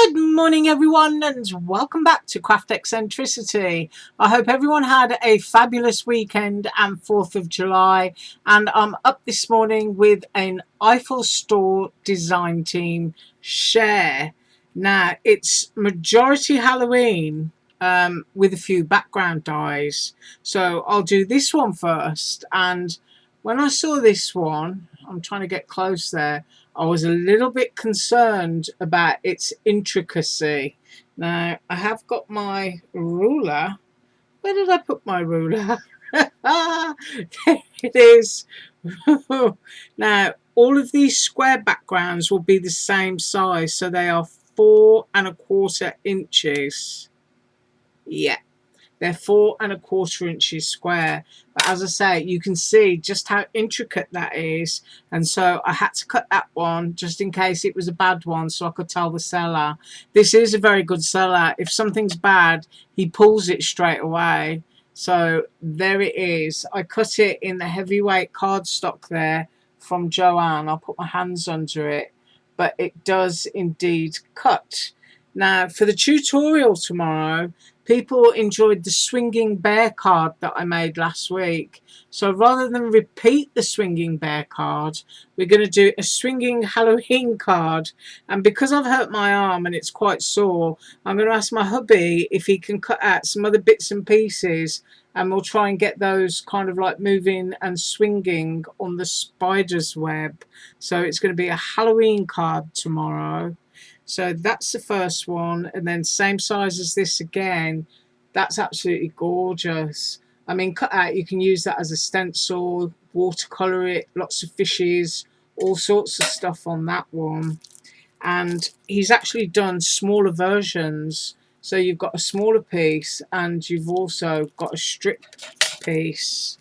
Good morning everyone, and welcome back to Craft Eccentricity. I hope everyone had a fabulous weekend and 4th of July, and I'm up this morning with an Eiffel store design team share. Now it's majority Halloween with a few background dyes, so I'll do this one first. And when I saw this one, I'm trying to get close there, I was a little bit concerned about its intricacy. Now, I have got my ruler. Where did I put my ruler? There it is. Now, all of these square backgrounds will be the same size, so they are 4¼ inches. Yeah. They're 4¼ inches square. But as I say, you can see just how intricate that is. And so I had to cut that one just in case it was a bad one, so I could tell the seller. This is a very good seller. If something's bad, he pulls it straight away. So there it is. I cut it in the heavyweight cardstock there from Joanne. I'll put my hands under it. But it does indeed cut. Now, for the tutorial tomorrow, people enjoyed the swinging bear card that I made last week. So rather than repeat the swinging bear card, we're going to do a swinging Halloween card. And because I've hurt my arm and it's quite sore, I'm going to ask my hubby if he can cut out some other bits and pieces, and we'll try and get those kind of like moving and swinging on the spider's web. So it's going to be a Halloween card tomorrow. So that's the first one, and then same size as this again. That's absolutely gorgeous. I mean, cut out, you can use that as a stencil, watercolor it, lots of fishes, all sorts of stuff on that one. And he's actually done smaller versions. So you've got a smaller piece and you've also got a strip piece.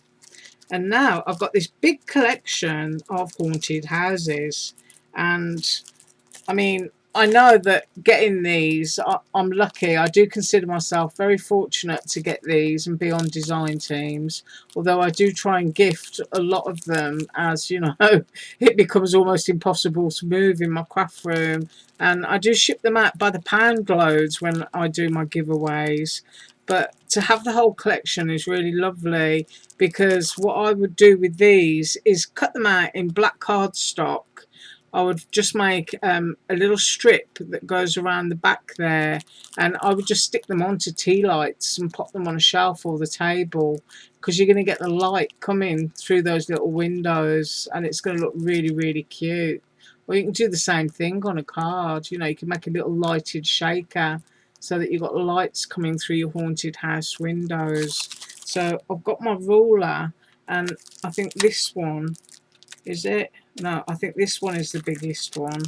And now I've got this big collection of haunted houses. And I mean, I know that getting these, I'm lucky. I do consider myself very fortunate to get these and be on design teams. Although I do try and gift a lot of them, as you know, it becomes almost impossible to move in my craft room. And I do ship them out by the pound loads when I do my giveaways. But to have the whole collection is really lovely, because what I would do with these is cut them out in black cardstock. I would just make a little strip that goes around the back there, and I would just stick them onto tea lights and pop them on a shelf or the table, because you're going to get the light coming through those little windows and it's going to look really, really cute. Or you can do the same thing on a card. You know, you can make a little lighted shaker so that you've got lights coming through your haunted house windows. So I've got my ruler, and I think this one, is it? No, I think this one is the biggest one.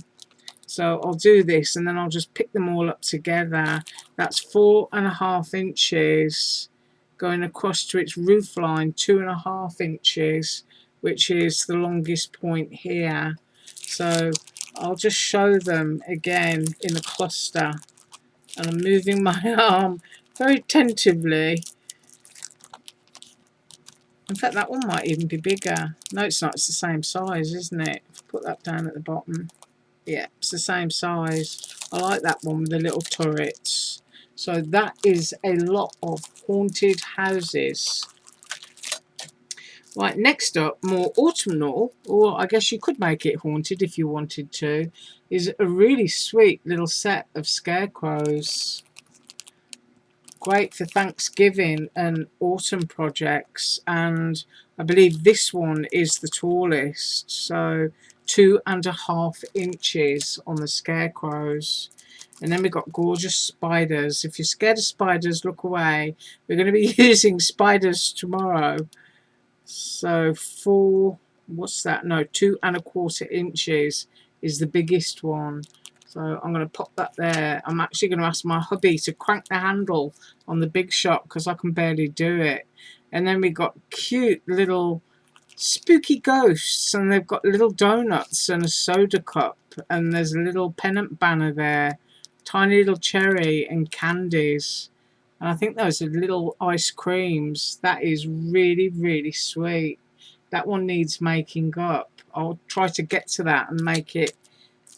So I'll do this and then I'll just pick them all up together. That's 4½ inches going across to its roof line, 2½ inches, which is the longest point here. So I'll just show them again in a cluster, and I'm moving my arm very tentatively. In fact, that one might even be bigger. No, it's not. It's the same size, isn't it? If I put that down at the bottom. Yeah, it's the same size. I like that one with the little turrets. So that is a lot of haunted houses. Right, next up, more autumnal, or I guess you could make it haunted if you wanted to, is a really sweet little set of scarecrows. Great for Thanksgiving and autumn projects, and I believe this one is the tallest, so 2½ inches on the scarecrows. And then we've got gorgeous spiders. If you're scared of spiders, look away. We're going to be using spiders tomorrow. So what's that? No, 2¼ inches is the biggest one. So I'm going to pop that there. I'm actually going to ask my hubby to crank the handle on the big shot because I can barely do it. And then we've got cute little spooky ghosts, and they've got little donuts and a soda cup, and there's a little pennant banner there, tiny little cherry and candies. And I think those are little ice creams. That is really, really sweet. That one needs making up. I'll try to get to that and make it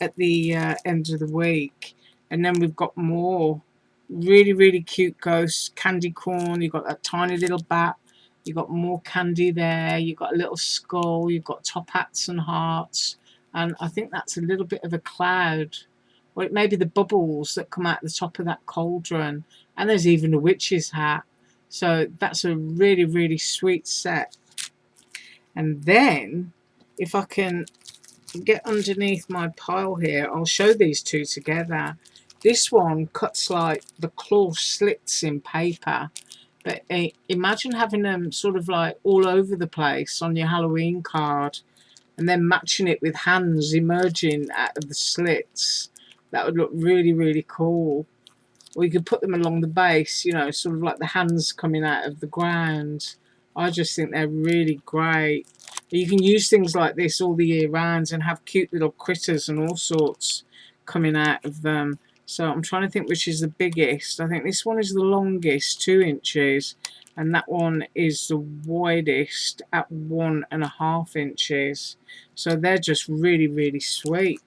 at the end of the week. And then we've got more really cute ghosts. Candy corn, you've got that tiny little bat, you've got more candy there, you've got a little skull, you've got top hats and hearts, and I think that's a little bit of a cloud, or it may be the bubbles that come out the top of that cauldron, and there's even a witch's hat. So that's a really sweet set. And then if I can get underneath my pile here, I'll show these two together. This one cuts like the claw slits in paper, but imagine having them sort of like all over the place on your Halloween card, and then matching it with hands emerging out of the slits. That would look really cool. Or you could put them along the base, you know, sort of like the hands coming out of the ground. I just think they're really great. You can use things like this all the year round and have cute little critters and all sorts coming out of them. So I'm trying to think which is the biggest. I think this one is the longest, 2 inches, and that one is the widest at 1.5 inches. So they're just really sweet.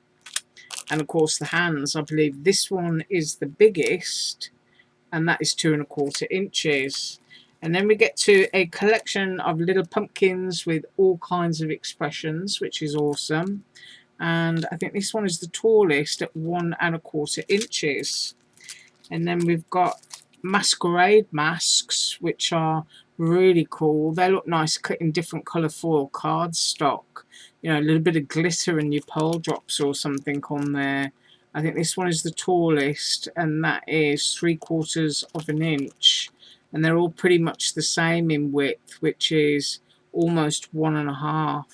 And of course the hands, I believe this one is the biggest, and that is 2.25 inches. And then we get to a collection of little pumpkins with all kinds of expressions, which is awesome. And I think this one is the tallest at 1.25 inches. And then we've got masquerade masks, which are really cool. They look nice cut in different colour foil cardstock. You know, a little bit of glitter and your pearl drops or something on there. I think this one is the tallest, and that is 3/4 inch. And they're all pretty much the same in width, which is almost 1.5.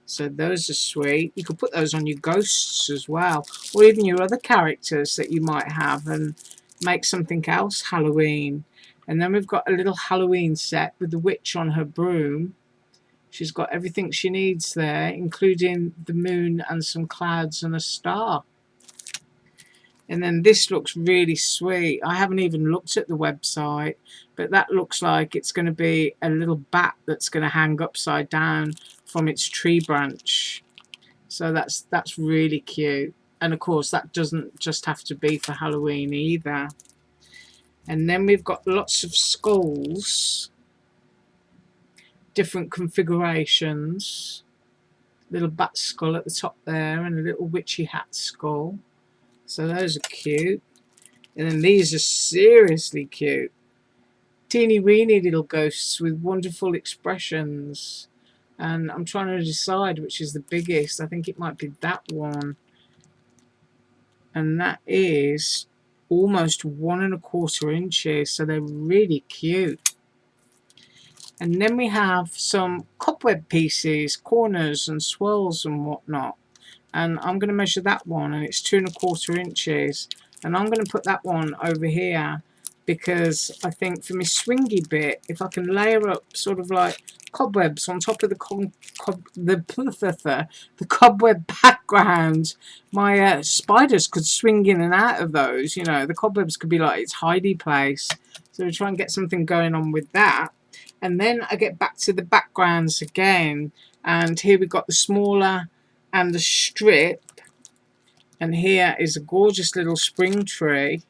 So those are sweet. You could put those on your ghosts as well, or even your other characters that you might have, and make something else Halloween. And then we've got a little Halloween set with the witch on her broom. She's got everything she needs there, including the moon and some clouds and a star. And then this looks really sweet. I haven't even looked at the website, but that looks like it's going to be a little bat that's going to hang upside down from its tree branch. So that's really cute. And of course that doesn't just have to be for Halloween either. And then we've got lots of skulls, different configurations. Little bat skull at the top there, and a little witchy hat skull. So those are cute. And then these are seriously cute. Teeny weeny little ghosts with wonderful expressions. And I'm trying to decide which is the biggest. I think it might be that one. And that is almost 1.25 inches. So they're really cute. And then we have some cobweb pieces, corners and swirls and whatnot. And I'm going to measure that one, and it's 2.25 inches. And I'm going to put that one over here, because I think for my swingy bit, if I can layer up sort of like cobwebs on top of the cobweb background, my spiders could swing in and out of those. You know, the cobwebs could be like its hidey place. So we try and get something going on with that. And then I get back to the backgrounds again, and here we've got the smaller and the strip, and here is a gorgeous little spring tree.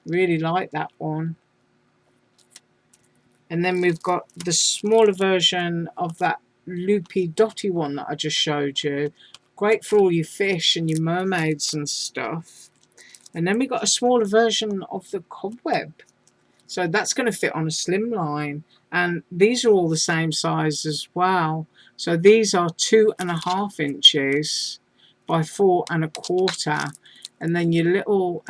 Really like that one. And then we've got the smaller version of that loopy dotty one that I just showed you. Great for all your fish and your mermaids and stuff. And then we've got a smaller version of the cobweb. So that's going to fit on a slimline. And these are all the same size as well. So these are 2.5 inches by 4.25. And then your little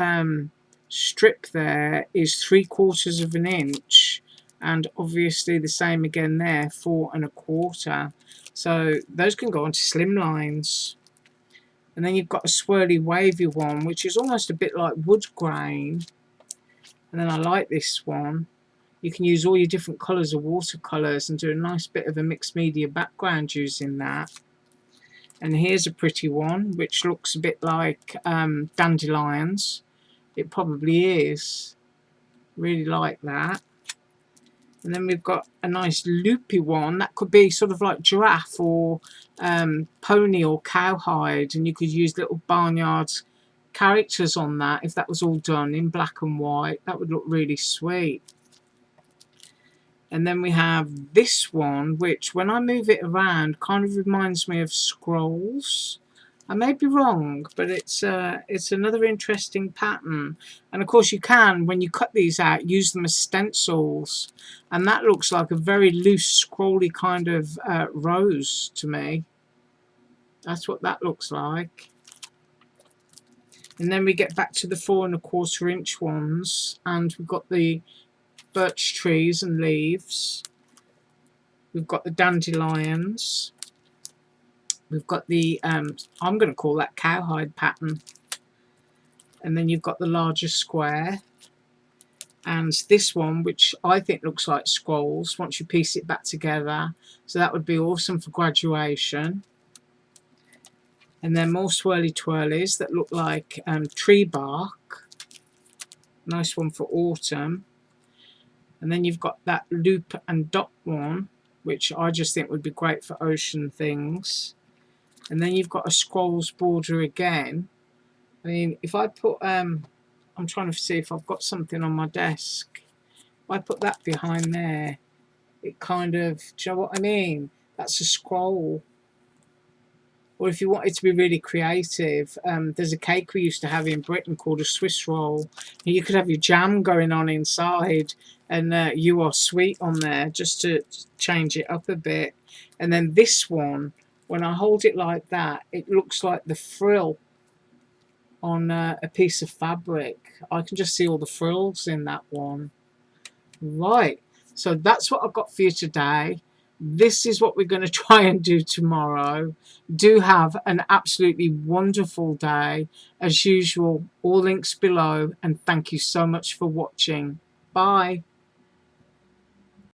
strip there is 3/4 inch. And obviously the same again there, 4.25. So those can go onto slimlines. And then you've got a swirly wavy one, which is almost a bit like wood grain. And then I like this one. You can use all your different colours of watercolours and do a nice bit of a mixed media background using that. And here's a pretty one, which looks a bit like dandelions. It probably is. Really like that. And then we've got a nice loopy one. That could be sort of like giraffe or pony or cowhide. And you could use little barnyards characters on that, if that was all done in black and white, that would look really sweet. And then we have this one, which when I move it around kind of reminds me of scrolls. I may be wrong, but it's another interesting pattern. And of course you can, when you cut these out, use them as stencils. And that looks like a very loose, scrolly kind of rose to me. That's what that looks like. And then we get back to the 4 1/4 inch ones, and we've got the birch trees and leaves. We've got the dandelions. We've got the, I'm going to call that cowhide pattern. And then you've got the larger square. And this one, which I think looks like scrolls once you piece it back together. So that would be awesome for graduation. And then more swirly twirlies that look like tree bark. Nice one for autumn. And then you've got that loop and dot one, which I just think would be great for ocean things. And then you've got a scrolls border again. I mean, if I put, I'm trying to see if I've got something on my desk. If I put that behind there, it kind of, do you know what I mean? That's a scroll. Or if you wanted to be really creative, there's a cake we used to have in Britain called a Swiss roll. You could have your jam going on inside and you are sweet on there, just to change it up a bit. And then this one, when I hold it like that, it looks like the frill on a piece of fabric. I can just see all the frills in that one. Right, so that's what I've got for you today. This is what we're going to try and do tomorrow. Do have an absolutely wonderful day. As usual, all links below, and thank you so much for watching. Bye.